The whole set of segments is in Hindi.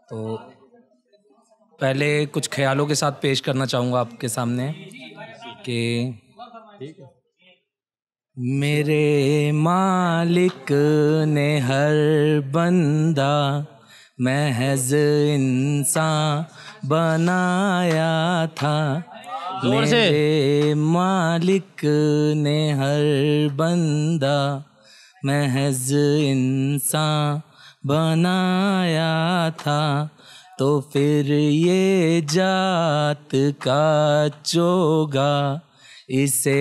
तो पहले कुछ ख्यालों के साथ पेश करना चाहूँगा आपके सामने कि मेरे मालिक ने हर बंदा महज इंसान बनाया था। मेरे मालिक ने हर बंदा महज इंसान बनाया था। तो फिर ये जात का चोगा इसे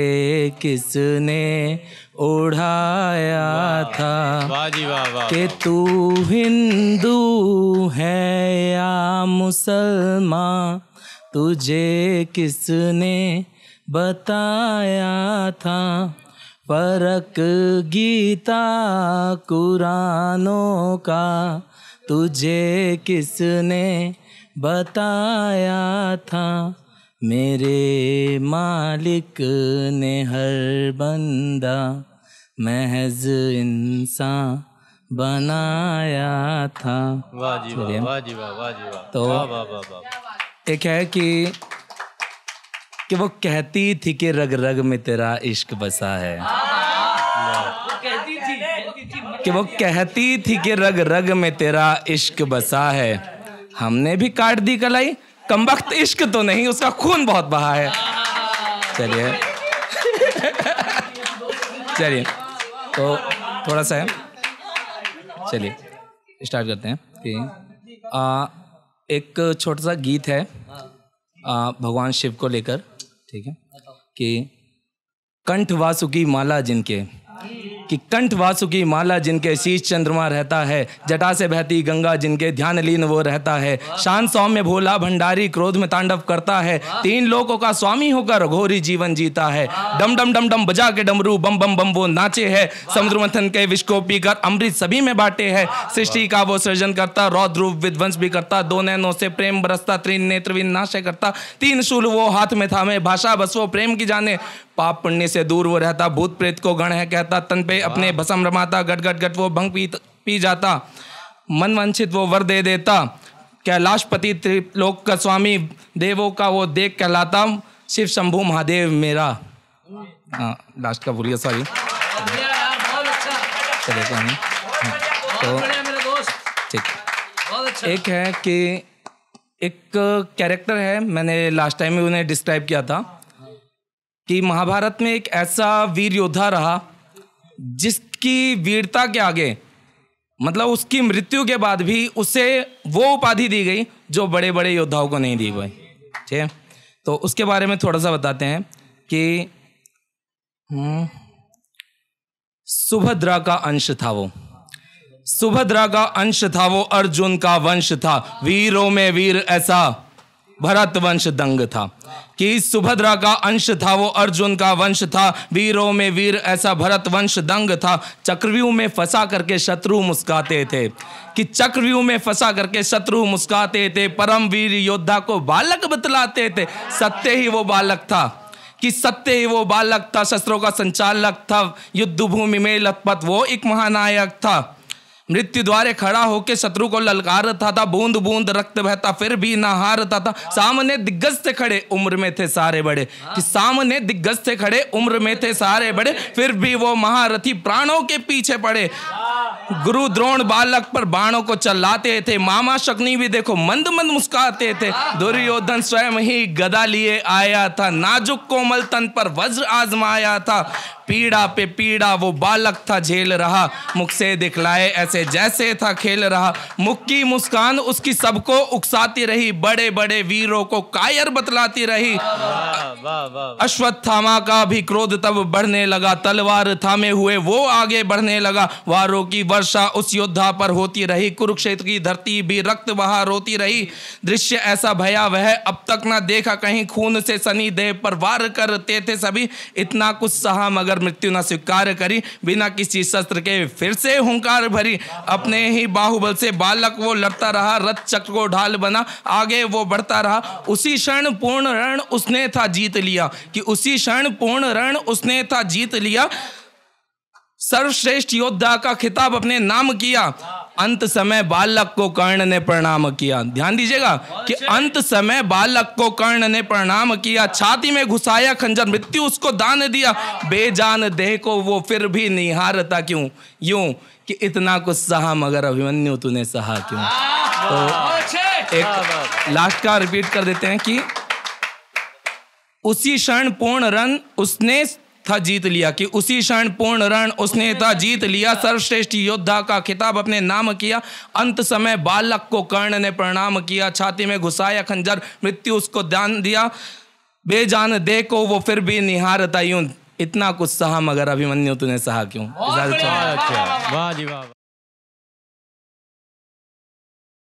किसने उड़ाया था। कि तू हिंदू है या मुसलमान तुझे किसने बताया था। फर्क गीता कुरानों का तुझे किसने बताया था। मेरे मालिक ने हर बंदा महज इंसान बनाया था। वाह जी वाह, वाह जी वाह, वाह जी वाह। तो एक है कि वो कहती थी कि रग रग में तेरा इश्क बसा है। कि वो कहती थी कि रग रग में तेरा इश्क बसा है। हमने भी काट दी कलाई, कमबख्त इश्क तो नहीं, उसका खून बहुत बहा है। चलिए चलिए तो थोड़ा सा है, चलिए स्टार्ट करते हैं कि एक छोटा सा गीत है भगवान शिव को लेकर, ठीक है, कि कंठ वासुकी माला जिनके, कि कंठ वासुकी माला जिनके, शीश चंद्रमा रहता है, जटा से बहती गंगा जिनके, ध्यान लीन वो रहता है। शान सौम्य भोला भंडारी क्रोध में तांडव करता है, तीन लोकों का स्वामी होकर घोरी जीवन जीता है। डम डम डम डम बजा के डमरू बम बम बम वो नाचे है, समुद्र मंथन के विष को पीकर अमृत सभी में बांटे है। सृष्टि का वो सृजन करता, रौद्र रूप विध्वंस भी करता, दो नैनों से प्रेम बरसता, तीन नेत्र विनाश करता, तीन शूल वो हाथ में थामे, भाषा बस वो प्रेम की जाने, पाप पुण्य से दूर वो रहता, भूत प्रेत को गण है कहता, तन पे अपने भस्म रमाता, गट गट गट वो भंग पी जाता, मन वंचित वो वर दे देता, कैलाशपति त्रिलोक का स्वामी, देवों का वो देख कहलाता, शिव शंभू महादेव मेरा। लास्ट का भूलिए, सॉरी। तो ठीक, एक है कि एक कैरेक्टर है, मैंने लास्ट टाइम में उन्हें डिस्क्राइब किया था कि महाभारत में एक ऐसा वीर योद्धा रहा जिसकी वीरता के आगे, मतलब उसकी मृत्यु के बाद भी उसे वो उपाधि दी गई जो बड़े बड़े योद्धाओं को नहीं दी गई। ठीक है, तो उसके बारे में थोड़ा सा बताते हैं कि सुभद्रा का अंश था वो, सुभद्रा का अंश था वो, अर्जुन का वंश था, वीरों में वीर ऐसा भरत वंश दंग था। कि सुभद्रा का अंश था वो, अर्जुन का वंश था, वीरों में वीर ऐसा भरत वंश दंग था। चक्रव्यूह में फंसा करके शत्रु मुस्काते थे, कि चक्रव्यूह में फंसा करके शत्रु मुस्काते थे, परम वीर योद्धा को बालक बतलाते थे। सत्य ही वो बालक था, कि सत्य ही वो बालक था, शस्त्रों का संचालक था, युद्ध भूमि में लथपथ वो एक महानायक था। मृत्यु द्वारे खड़ा होकर शत्रु को ललकारता था, बूंद बूंद रक्त बहता फिर भी ना हारता था। सामने दिग्गज से खड़े उम्र में थे सारे बड़े, कि सामने दिग्गज से खड़े उम्र में थे सारे बड़े, फिर भी वो महारथी प्राणों के पीछे पड़े। गुरु द्रोण बालक पर बाणों को चलाते थे, मामा शकुनी भी देखो मंद मंद मुस्कुराते थे। दुर्योधन स्वयं ही गदा लिए आया था, नाजुक कोमल तन पर वज्र आजमाया था। पीड़ा पे पीड़ा वो बालक था झेल रहा, मुख से दिखलाए ऐसे जैसे था खेल रहा। मुख की मुस्कान उसकी सबको उकसाती रही, बड़े बड़े वीरों को कायर बतलाती रही। अश्वत्थामा का भी क्रोध तब बढ़ने लगा, तलवार थामे हुए वो आगे बढ़ने लगा। वारों की वर्षा उस योद्धा पर होती रही, कुरुक्षेत्र की धरती भी रक्त बहा रोती रही। दृश्य ऐसा भयावह अब तक ना देखा कहीं, खून से सनी देह पर वार करते थे सभी। इतना कुछ सहा मगर मृत्यु न स्वीकार करी, बिना किसी शस्त्र के फिर से हुंकार भरी। अपने ही बाहुबल से बालक वो लड़ता रहा, रथ चक्र को ढाल बना आगे वो बढ़ता रहा। उसी क्षण पूर्ण रण उसने था जीत लिया, कि उसी क्षण पूर्ण रण उसने था जीत लिया। सर्वश्रेष्ठ योद्धा का खिताब अपने नाम किया, अंत समय बालक को कर्ण ने प्रणाम किया। ध्यान दीजिएगा कि अंत समय बालक को कर्ण ने प्रणाम किया, छाती में घुसाया खंजर, मृत्यु उसको दान दिया, बेजान देह को वो फिर भी निहारता क्यों, यूं कि इतना कुछ सहा मगर अभिमन्यु तूने सहा क्यों। तो एक लास्ट का रिपीट कर देते हैं कि उसी क्षण पूर्ण रण उसने था जीत लिया, कि उसी क्षण पूर्ण रण उसने था जीत लिया, सर्वश्रेष्ठ योद्धा का खिताब अपने नाम किया। अंत समय बालक को कर्ण ने प्रणाम किया, छाती में घुसाया खंजर, मृत्यु उसको दान दिया, बेजान दे को वो फिर भी निहारता यूं, इतना कुछ सहा मगर अभिमन्यु तूने सहा क्यों। वाह जी वाह।